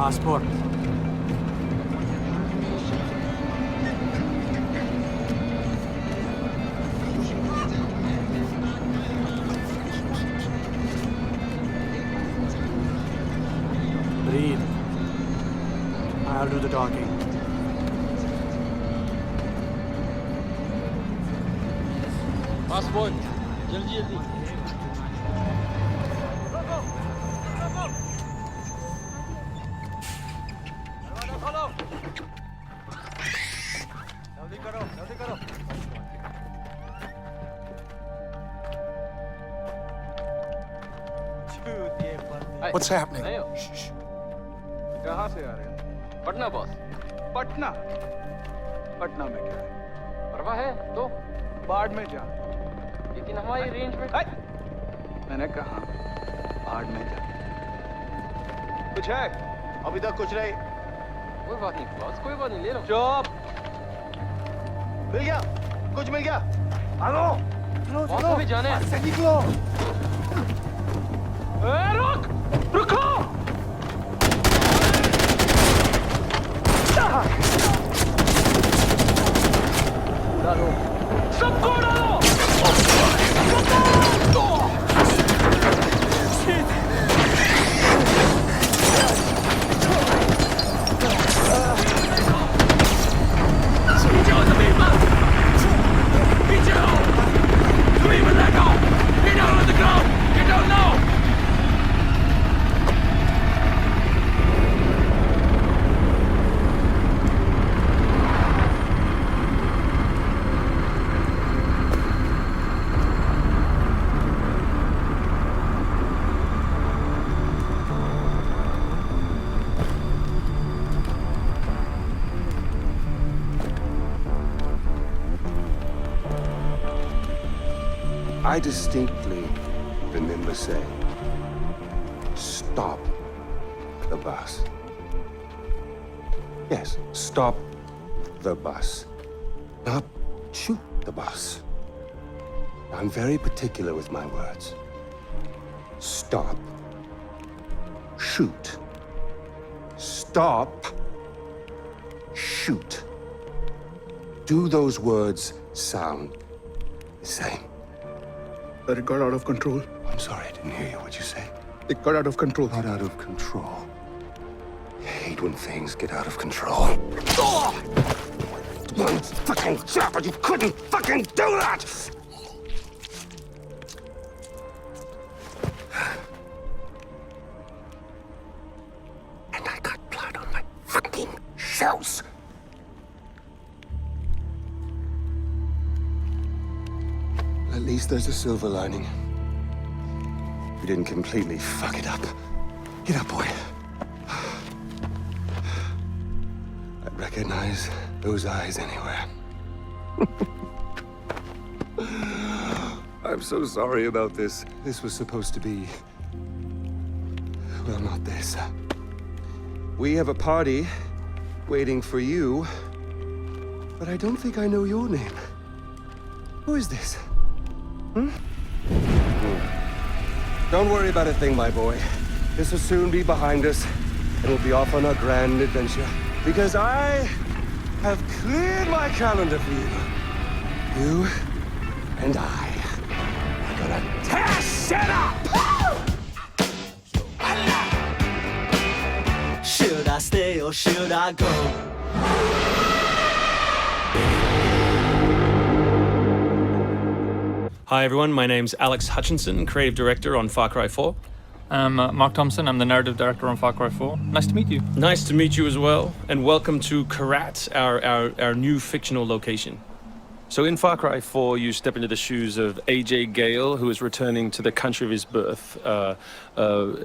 Passport. Breathe. I'll do the talking. Passport. जल्दी जल्दी. दरवाजा खोलो. जल्दी करो, जल्दी करो. What's happening? कहाँ से आ रहे हो? पटना बॉस. पटना. पटना में क्या है? परवाह है तो बाढ़ में जा. लेकिन हमारी रेंज में. मैंने कहा बाढ़ में जा. कुछ है? अभी तक कुछ नहीं. कोई बात नहीं बॉस, कोई बात नहीं, ले लो. चुप. मिल गया. कुछ मिल गया. आलो. बॉस को भी जाने. से निकलो. रुक. रुको. डालो. सबको डालो. I distinctly remember saying, stop the bus. Yes, stop the bus. Not shoot the bus. I'm very particular with my words. Stop. Shoot. Stop. Shoot. Do those words sound the same? But it got out of control. I'm sorry, I didn't hear you. What'd you say? It got out of control. Got out of control. I hate when things get out of control. One fucking job, but you couldn't fucking do that! And I got blood on my fucking shoes. At least there's a silver lining. We didn't completely fuck it up. Get up, boy. I'd recognize those eyes anywhere. I'm so sorry about this. This was supposed to be... well, not this. We have a party waiting for you, but I don't think I know your name. Who is this? Don't worry about a thing, my boy. This will soon be behind us, and we'll be off on a grand adventure. Because I have cleared my calendar for you. You and I are gonna tear shit up! Should I stay or should I go? Hi everyone, my name's Alex Hutchinson, creative director on Far Cry 4. I'm Mark Thompson, I'm the narrative director on Far Cry 4. Nice to meet you. Nice to meet you as well, and welcome to Kyrat, our new fictional location. So in Far Cry 4, you step into the shoes of Ajay Ghale, who is returning to the country of his birth,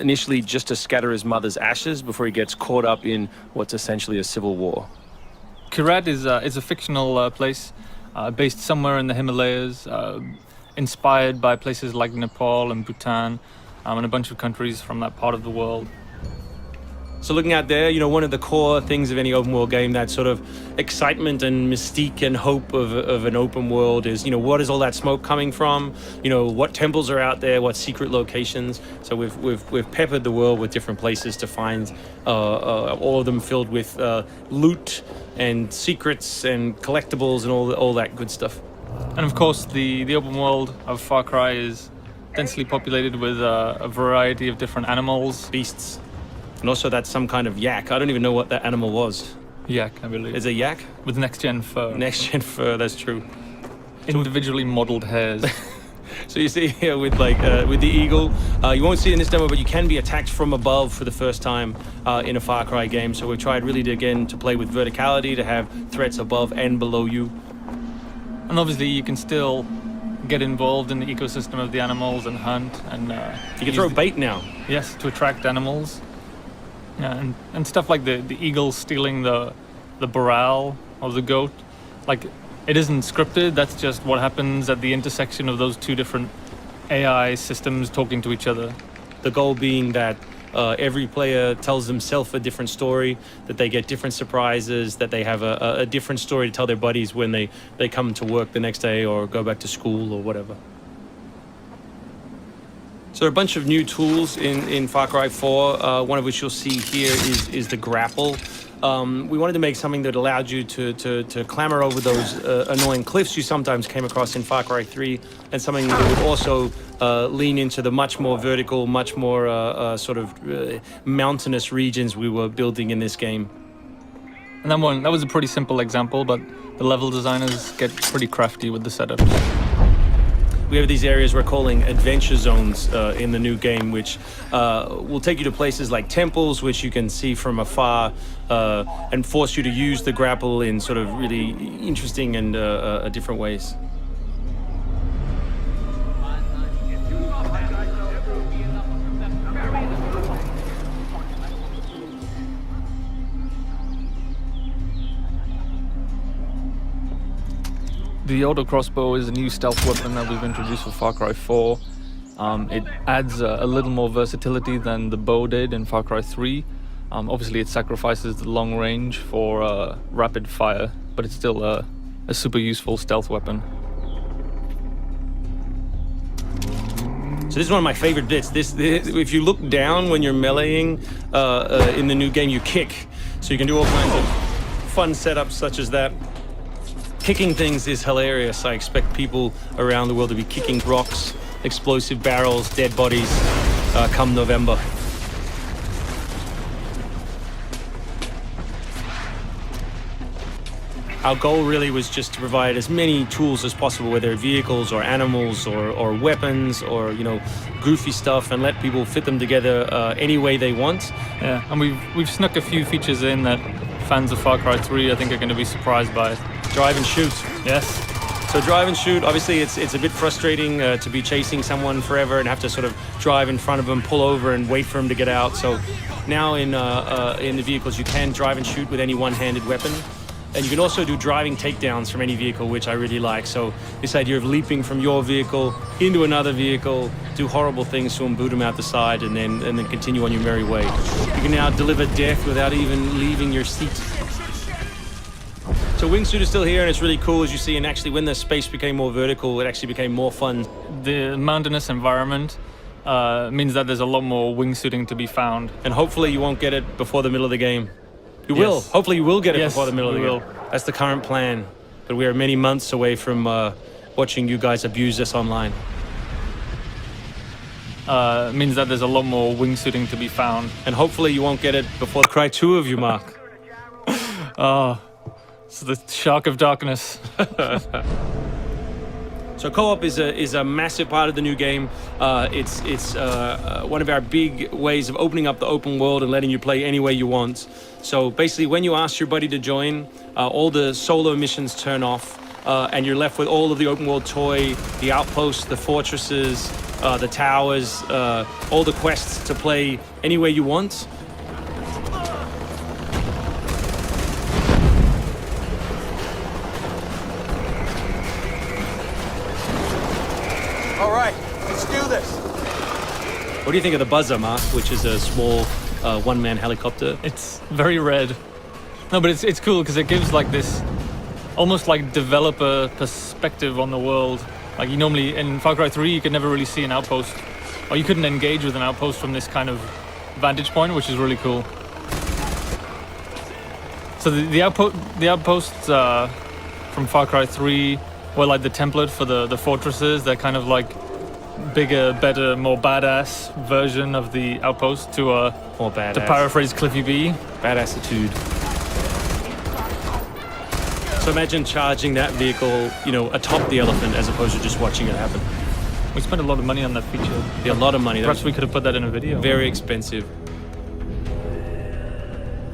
initially just to scatter his mother's ashes before he gets caught up in what's essentially a civil war. Kyrat is a fictional place based somewhere in the Himalayas, inspired by places like Nepal and Bhutan, and a bunch of countries from that part of the world. So looking out there, you know, one of the core things of any open world game, that sort of excitement and mystique and hope of an open world is, you know, what is all that smoke coming from? You know, what temples are out there? What secret locations? So we've peppered the world with different places to find, all of them filled with loot and secrets and collectibles and all that good stuff. And of course, the open world of Far Cry is densely populated with a variety of different animals. Beasts. And also that's some kind of yak. I don't even know what that animal was. Yak, I believe. Is it a yak? With next-gen fur. Next-gen fur, that's true. Individually modeled hairs. So you see here with with the eagle, you won't see it in this demo, but you can be attacked from above for the first time in a Far Cry game. So we've tried really to play with verticality, to have threats above and below you. And obviously you can still get involved in the ecosystem of the animals and hunt and you can throw bait now. Yes, to attract animals. Yeah, and stuff like the eagle stealing the barrel of the goat. Like, it isn't scripted, that's just what happens at the intersection of those two different AI systems talking to each other. The goal being that every player tells themselves a different story, that they get different surprises, that they have a different story to tell their buddies when they come to work the next day or go back to school or whatever. So there are a bunch of new tools in Far Cry 4, one of which you'll see here is the grapple. We wanted to make something that allowed you to clamber over those annoying cliffs you sometimes came across in Far Cry 3, and something that would also lean into the much more vertical, much more sort of mountainous regions we were building in this game. And that was a pretty simple example, but the level designers get pretty crafty with the setup. We have these areas we're calling adventure zones in the new game, which will take you to places like temples, which you can see from afar, and force you to use the grapple in sort of really interesting and different ways. The auto crossbow is a new stealth weapon that we've introduced for Far Cry 4. It adds a little more versatility than the bow did in Far Cry 3. Obviously it sacrifices the long range for rapid fire, but it's still a super useful stealth weapon. So this is one of my favorite bits. This if you look down when you're meleeing in the new game, you kick. So you can do all kinds of fun setups such as that. Kicking things is hilarious. I expect people around the world to be kicking rocks, explosive barrels, dead bodies come November. Our goal really was just to provide as many tools as possible, whether vehicles or animals or weapons or, you know, goofy stuff, and let people fit them together any way they want. Yeah, and we've snuck a few features in that fans of Far Cry 3 I think are going to be surprised by. Drive and shoot. Yes. So drive and shoot, obviously it's a bit frustrating to be chasing someone forever and have to sort of drive in front of them, pull over and wait for them to get out. So now in the vehicles you can drive and shoot with any one-handed weapon. And you can also do driving takedowns from any vehicle, which I really like. So this idea of leaping from your vehicle into another vehicle, do horrible things to them, boot them out the side, and then continue on your merry way. You can now deliver death without even leaving your seat. So wingsuit is still here, and it's really cool, as you see, and actually when the space became more vertical, it actually became more fun. The mountainous environment means that there's a lot more wingsuiting to be found. And hopefully you won't get it before the middle of the game. You Yes. will. Hopefully you will get it Yes, before the middle of the we game. will. That's the current plan. But we are many months away from watching you guys abuse us online. Means that there's a lot more wingsuiting to be found. And hopefully you won't get it before the Cry 2 of you, Mark. It's the shark of darkness. So co-op is a massive part of the new game. It's one of our big ways of opening up the open world and letting you play any way you want. So basically, when you ask your buddy to join, all the solo missions turn off, and you're left with all of the open world toy, the outposts, the fortresses, the towers, all the quests to play any way you want. All right, let's do this. What do you think of the buzzer, Mark? Which is a small one-man helicopter. It's very red. No, but it's cool because it gives like this almost like developer perspective on the world. Like you normally in Far Cry 3 you could never really see an outpost, or you couldn't engage with an outpost from this kind of vantage point, which is really cool. So the outposts from Far Cry 3 were like the template for the fortresses. They're kind of like bigger, better, more badass version of the outpost to More badass. to paraphrase Cliffy B. Badassitude. So imagine charging that vehicle, you know, atop the elephant as opposed to just watching it happen. We spent a lot of money on that feature. Be a lot of money. That Perhaps was we could have put that in a video. very expensive.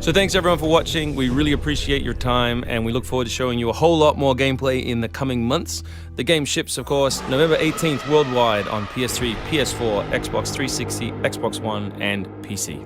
So thanks everyone for watching. We really appreciate your time, and we look forward to showing you a whole lot more gameplay in the coming months. The game ships, of course, November 18th worldwide on PS3, PS4, Xbox 360, Xbox One, and PC.